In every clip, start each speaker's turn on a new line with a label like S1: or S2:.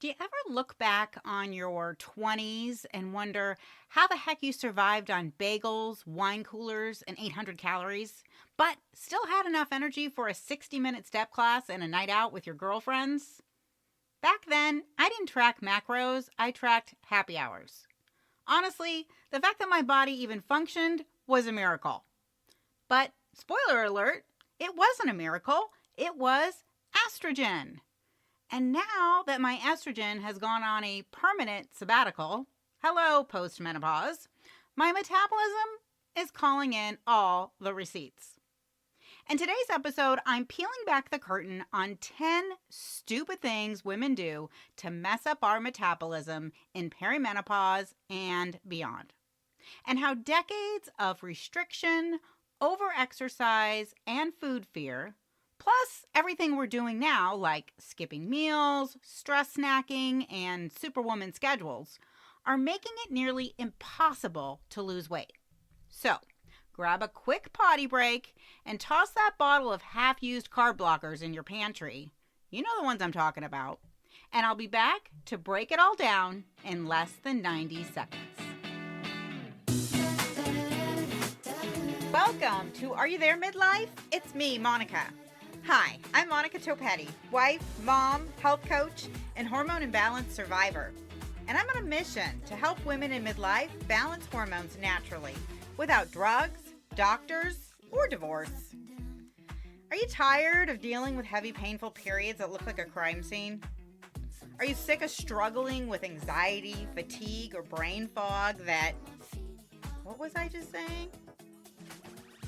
S1: Do you ever look back on your 20s and wonder how the heck you survived on bagels, wine coolers, and 800 calories, but still had enough energy for a 60-minute step class and a night out with your girlfriends? Back then, I didn't track macros, I tracked happy hours. Honestly, the fact that my body even functioned was a miracle. But, spoiler alert, it wasn't a miracle, it was estrogen. And now that my estrogen has gone on a permanent sabbatical, hello postmenopause, my metabolism is calling in all the receipts. In today's episode, I'm peeling back the curtain on 10 stupid things women do to mess up our metabolism in perimenopause and beyond, and how decades of restriction, overexercise, and food fear, plus everything we're doing now, like skipping meals, stress snacking, and superwoman schedules, are making it nearly impossible to lose weight. So, grab a quick potty break and toss that bottle of half-used carb blockers in your pantry. You know the ones I'm talking about. And I'll be back to break it all down in less than 90 seconds. Welcome to Are You There, Midlife? It's me, Monica. Hi, I'm Monica Topetti, wife, mom, health coach, and hormone imbalance survivor. And I'm on a mission to help women in midlife balance hormones naturally without drugs, doctors, or divorce. Are you tired of dealing with heavy, painful periods that look like a crime scene? Are you sick of struggling with anxiety, fatigue, or brain fog that... What was I just saying?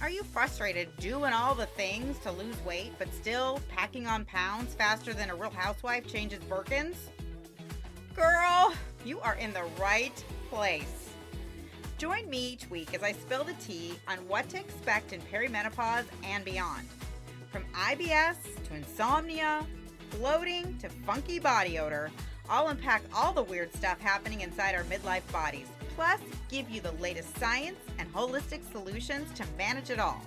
S1: Are you frustrated doing all the things to lose weight but still packing on pounds faster than a real housewife changes Birkins? Girl, you are in the right place. Join me each week as I spill the tea on what to expect in perimenopause and beyond. From IBS to insomnia, bloating to funky body odor, I'll unpack all the weird stuff happening inside our midlife bodies. Plus, give you the latest science and holistic solutions to manage it all.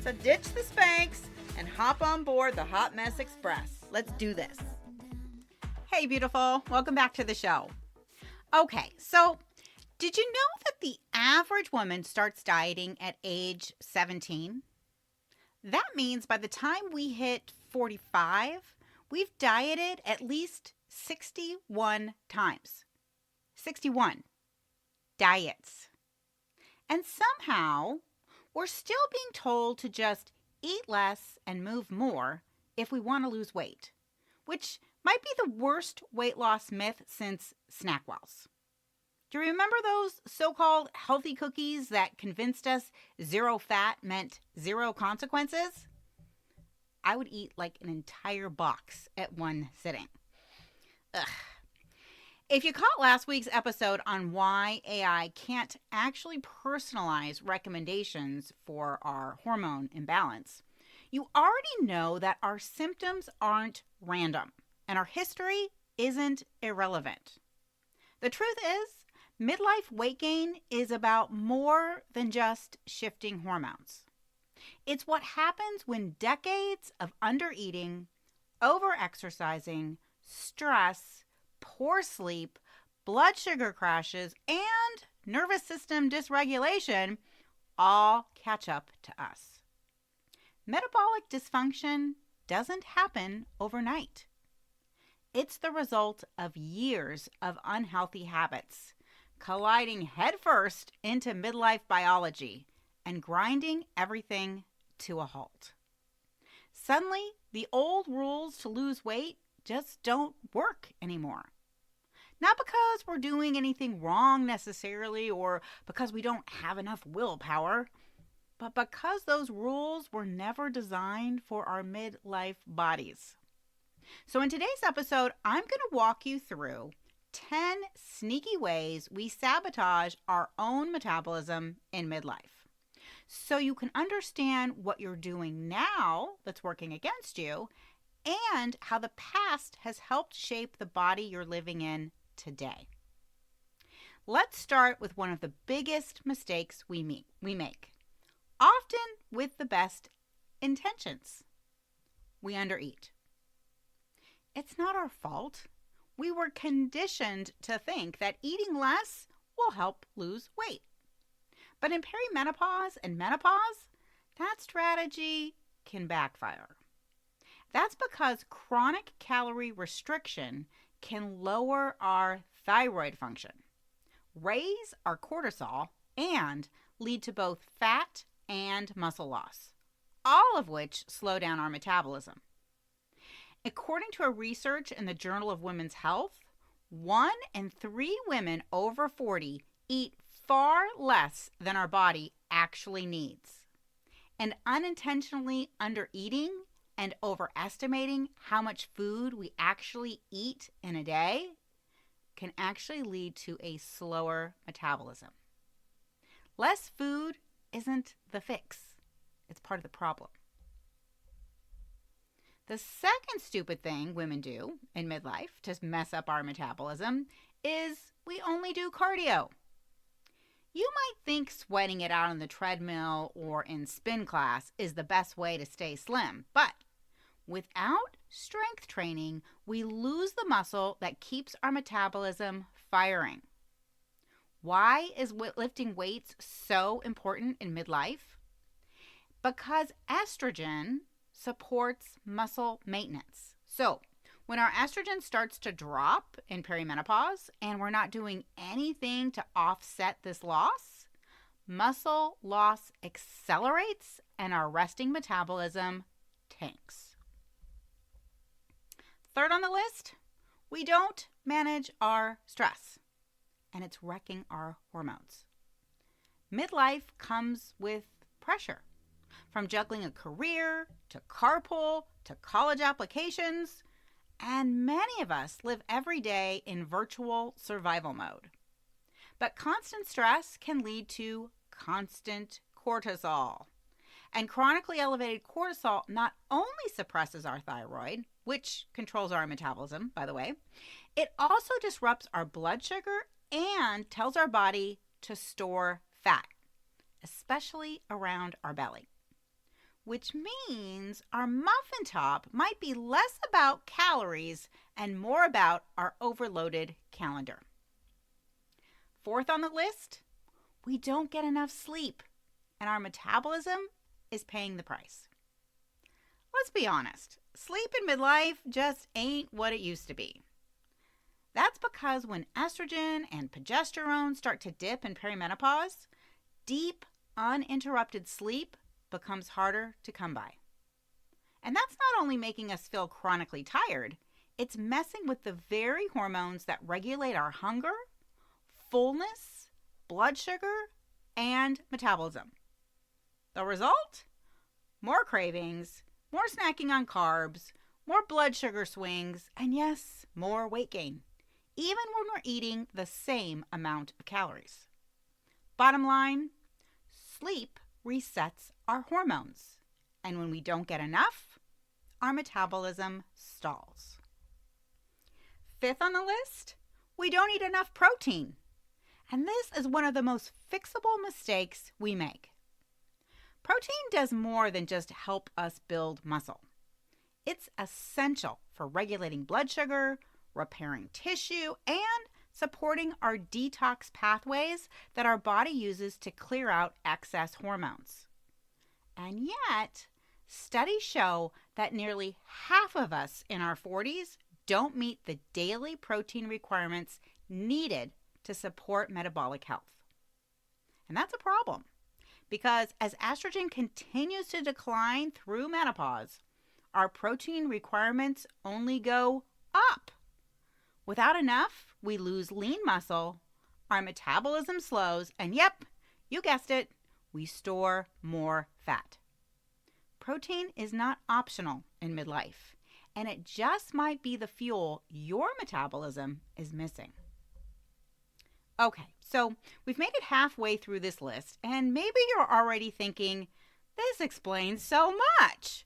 S1: So ditch the Spanx and hop on board the Hot Mess Express. Let's do this. Hey, beautiful. Welcome back to the show. Okay, so did you know that the average woman starts dieting at age 17? That means by the time we hit 45, we've dieted at least 61 times. 61 diets. And somehow, we're still being told to just eat less and move more if we want to lose weight, which might be the worst weight loss myth since SnackWells. Do you remember those so-called healthy cookies that convinced us zero fat meant zero consequences? I would eat like an entire box at one sitting. Ugh. If you caught last week's episode on why AI can't actually personalize recommendations for our hormone imbalance, you already know that our symptoms aren't random and our history isn't irrelevant. The truth is, midlife weight gain is about more than just shifting hormones. It's what happens when decades of undereating, overexercising, stress, poor sleep, blood sugar crashes, and nervous system dysregulation all catch up to us. Metabolic dysfunction doesn't happen overnight. It's the result of years of unhealthy habits colliding headfirst into midlife biology and grinding everything to a halt. Suddenly, the old rules to lose weight just don't work anymore. Not because we're doing anything wrong necessarily or because we don't have enough willpower, but because those rules were never designed for our midlife bodies. So in today's episode, I'm going to walk you through 10 sneaky ways we sabotage our own metabolism in midlife, so you can understand what you're doing now that's working against you and how the past has helped shape the body you're living in today. Let's start with one of the biggest mistakes we make, often with the best intentions. We undereat. It's not our fault. we were conditioned to think that eating less will help lose weight. But in perimenopause and menopause, that strategy can backfire. That's because chronic calorie restriction can lower our thyroid function, raise our cortisol, and lead to both fat and muscle loss, all of which slow down our metabolism. According to a research in the Journal of Women's Health, 1 in 3 women over 40 eat far less than our body actually needs. And unintentionally undereating and overestimating how much food we actually eat in a day can actually lead to a slower metabolism. Less food isn't the fix. It's part of the problem. The second stupid thing women do in midlife to mess up our metabolism is we only do cardio. You might think sweating it out on the treadmill or in spin class is the best way to stay slim, but without strength training, we lose the muscle that keeps our metabolism firing. Why is lifting weights so important in midlife? Because estrogen supports muscle maintenance. So, when our estrogen starts to drop in perimenopause and we're not doing anything to offset this loss, muscle loss accelerates and our resting metabolism tanks. Third on the list, we don't manage our stress, and it's wrecking our hormones. Midlife comes with pressure, from juggling a career to carpool to college applications, and many of us live every day in virtual survival mode. But constant stress can lead to constant cortisol. And chronically elevated cortisol not only suppresses our thyroid, which controls our metabolism, by the way, it also disrupts our blood sugar and tells our body to store fat, especially around our belly. Which means our muffin top might be less about calories and more about our overloaded calendar. Fourth on the list, we don't get enough sleep, and our metabolism is paying the price. Let's be honest, sleep in midlife just ain't what it used to be. That's because when estrogen and progesterone start to dip in perimenopause, deep, uninterrupted sleep becomes harder to come by. And that's not only making us feel chronically tired, it's messing with the very hormones that regulate our hunger, fullness, blood sugar, and metabolism. The result? More cravings, more snacking on carbs, more blood sugar swings, and yes, more weight gain, even when we're eating the same amount of calories. Bottom line, sleep resets our hormones, and when we don't get enough, our metabolism stalls. Fifth on the list, we don't eat enough protein, and this is one of the most fixable mistakes we make. Protein does more than just help us build muscle. It's essential for regulating blood sugar, repairing tissue, and supporting our detox pathways that our body uses to clear out excess hormones. And yet, studies show that nearly half of us in our 40s don't meet the daily protein requirements needed to support metabolic health. And that's a problem because as estrogen continues to decline through menopause, our protein requirements only go up. Without enough, we lose lean muscle, our metabolism slows, and yep, you guessed it, we store more fat. Protein is not optional in midlife, and it just might be the fuel your metabolism is missing. Okay, so we've made it halfway through this list, and maybe you're already thinking, this explains so much.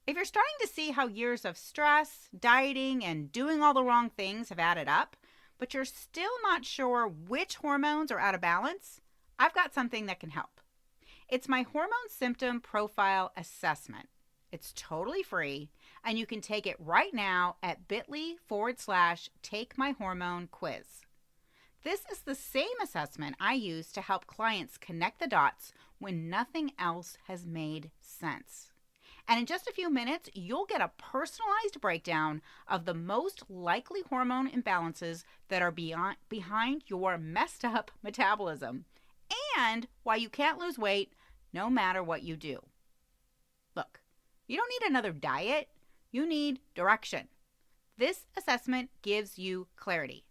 S1: If you're starting to see how years of stress, dieting, and doing all the wrong things have added up, but you're still not sure which hormones are out of balance, I've got something that can help. It's my hormone symptom profile assessment. It's totally free, And you can take it right now at bit.ly/takemyhormonequiz. This is the same assessment I use to help clients connect the dots when nothing else has made sense. And in just a few minutes, you'll get a personalized breakdown of the most likely hormone imbalances that are behind your messed up metabolism and why you can't lose weight no matter what you do. Look, you don't need another diet. You need direction. This assessment gives you clarity,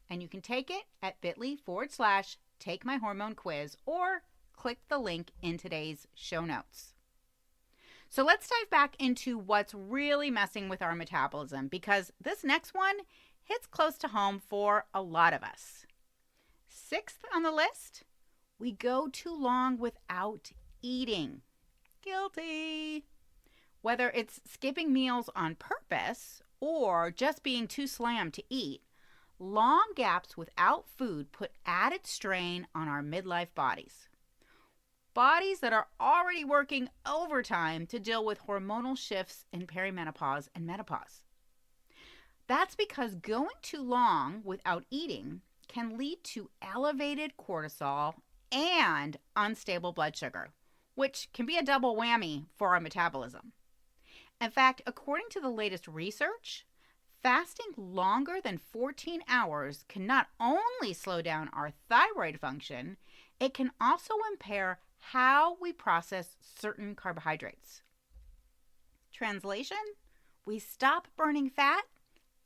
S1: and you can take it at bit.ly/takemyhormonequiz or click the link in today's show notes. So let's dive back into what's really messing with our metabolism, because this next one hits close to home for a lot of us. 6th on the list, we go too long without eating. Guilty. Whether it's skipping meals on purpose or just being too slammed to eat, long gaps without food put added strain on our midlife bodies. Bodies that are already working overtime to deal with hormonal shifts in perimenopause and menopause. That's because going too long without eating can lead to elevated cortisol and unstable blood sugar, which can be a double whammy for our metabolism. In fact, according to the latest research, fasting longer than 14 hours can not only slow down our thyroid function, it can also impair how we process certain carbohydrates. Translation, we stop burning fat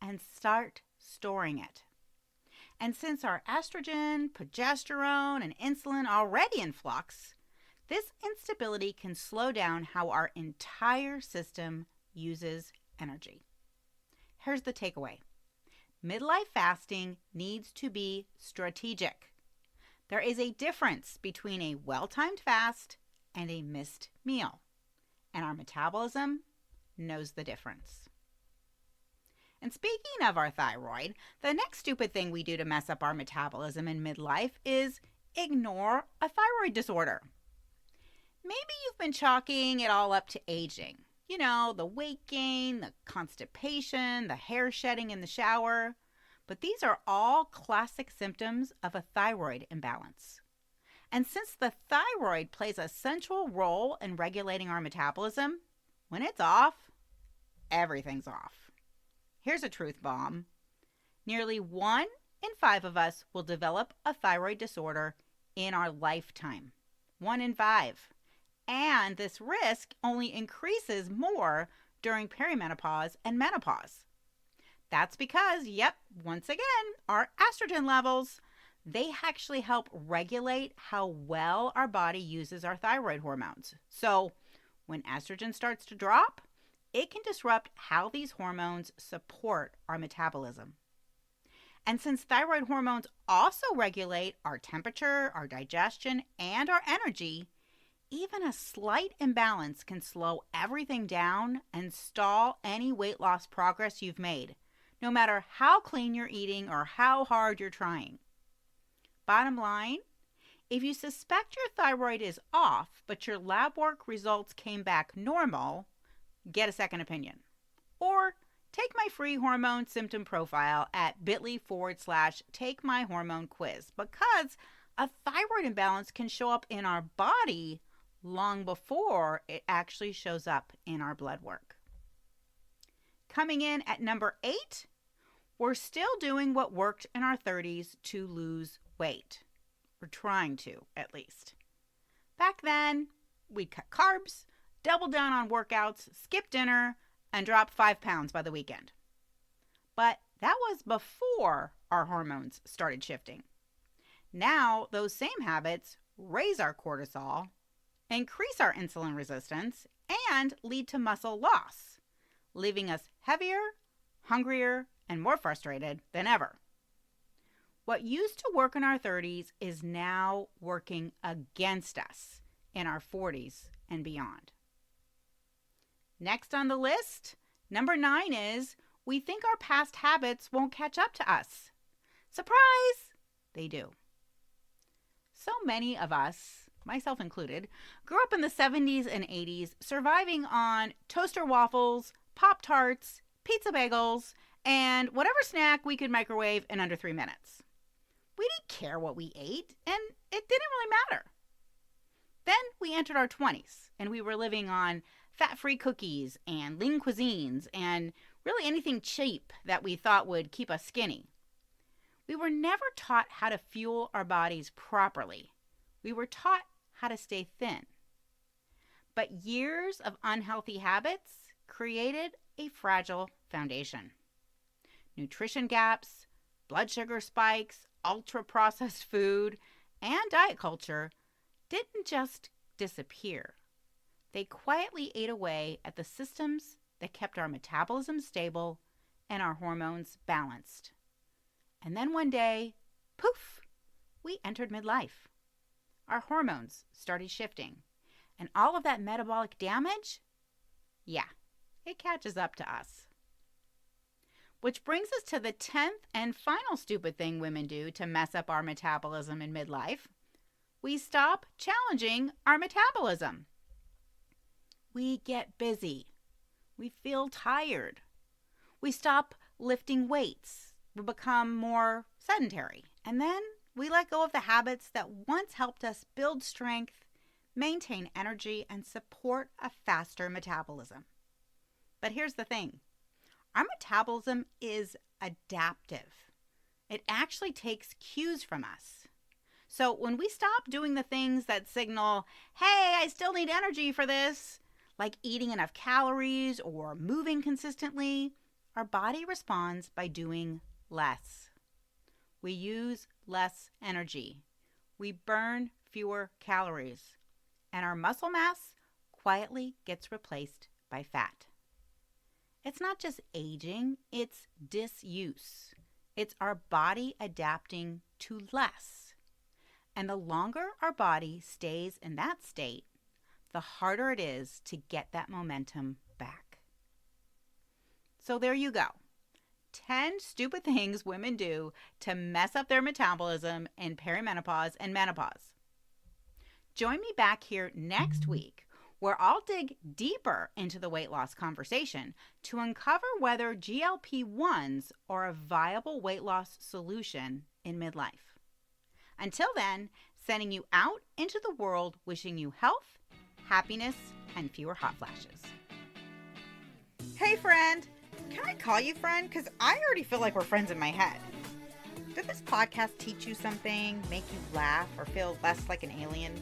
S1: and start storing it. And since our estrogen, progesterone, and insulin are already in flux, this instability can slow down how our entire system uses energy. Here's the takeaway. Midlife fasting needs to be strategic. There is a difference between a well-timed fast and a missed meal, and our metabolism knows the difference. And speaking of our thyroid, the next stupid thing we do to mess up our metabolism in midlife is ignore a thyroid disorder. Maybe you've been chalking it all up to aging. You know, the weight gain, the constipation, the hair shedding in the shower. But these are all classic symptoms of a thyroid imbalance. And since the thyroid plays a central role in regulating our metabolism, when it's off, everything's off. Here's a truth bomb. Nearly 1 in 5 of us will develop a thyroid disorder in our lifetime. 1 in 5. And this risk only increases more during perimenopause and menopause. That's because, once again, our estrogen levels, they actually help regulate how well our body uses our thyroid hormones. So when estrogen starts to drop, it can disrupt how these hormones support our metabolism. And since thyroid hormones also regulate our temperature, our digestion, and our energy, even a slight imbalance can slow everything down and stall any weight loss progress you've made, no matter how clean you're eating or how hard you're trying. Bottom line, if you suspect your thyroid is off, but your lab work results came back normal, get a second opinion. Or take my free hormone symptom profile at bit.ly/takemyhormonequiz, because a thyroid imbalance can show up in our body long before it actually shows up in our blood work. Coming in at number 8, we're still doing what worked in our 30s to lose weight. We're trying to, at least. Back then, we'd cut carbs, double down on workouts, skip dinner, and drop 5 pounds by the weekend. But that was before our hormones started shifting. Now, those same habits raise our cortisol, increase our insulin resistance, and lead to muscle loss, leaving us heavier, hungrier, and more frustrated than ever. What used to work in our 30s is now working against us in our 40s and beyond. Next on the list, number 9 is we think our past habits won't catch up to us. Surprise! They do. So many of us, myself included, grew up in the 70s and 80s surviving on toaster waffles, Pop-Tarts, pizza bagels, and whatever snack we could microwave in under 3 minutes. We didn't care what we ate, and it didn't really matter. Then we entered our 20s, and we were living on fat-free cookies and lean cuisines and really anything cheap that we thought would keep us skinny. We were never taught how to fuel our bodies properly. We were taught how to stay thin. But years of unhealthy habits created a fragile foundation. Nutrition gaps, blood sugar spikes, ultra-processed food, and diet culture didn't just disappear. They quietly ate away at the systems that kept our metabolism stable and our hormones balanced. And then one day, poof, we entered midlife. Our hormones started shifting. And all of that metabolic damage, it catches up to us. Which brings us to the 10th and final stupid thing women do to mess up our metabolism in midlife. We stop challenging our metabolism. We get busy. We feel tired. We stop lifting weights. We become more sedentary. And then we let go of the habits that once helped us build strength, maintain energy, and support a faster metabolism. But here's the thing. Our metabolism is adaptive. It actually takes cues from us. So when we stop doing the things that signal, hey, I still need energy for this, like eating enough calories or moving consistently, our body responds by doing less. We use less energy. We burn fewer calories. And our muscle mass quietly gets replaced by fat. It's not just aging, it's disuse. It's our body adapting to less. And the longer our body stays in that state, the harder it is to get that momentum back. So there you go. 10 stupid things women do to mess up their metabolism in perimenopause and menopause. Join me back here next week where I'll dig deeper into the weight loss conversation to uncover whether GLP-1s are a viable weight loss solution in midlife. Until then, sending you out into the world wishing you health, happiness, and fewer hot flashes. Hey friend, can I call you friend? Because I already feel like we're friends in my head. Did this podcast teach you something, make you laugh, or feel less like an alien?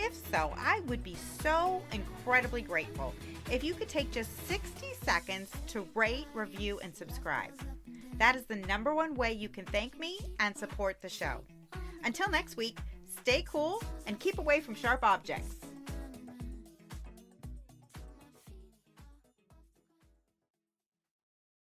S1: If so, I would be so incredibly grateful if you could take just 60 seconds to rate, review, and subscribe. That is the number one way you can thank me and support the show. Until next week, stay cool and keep away from sharp objects.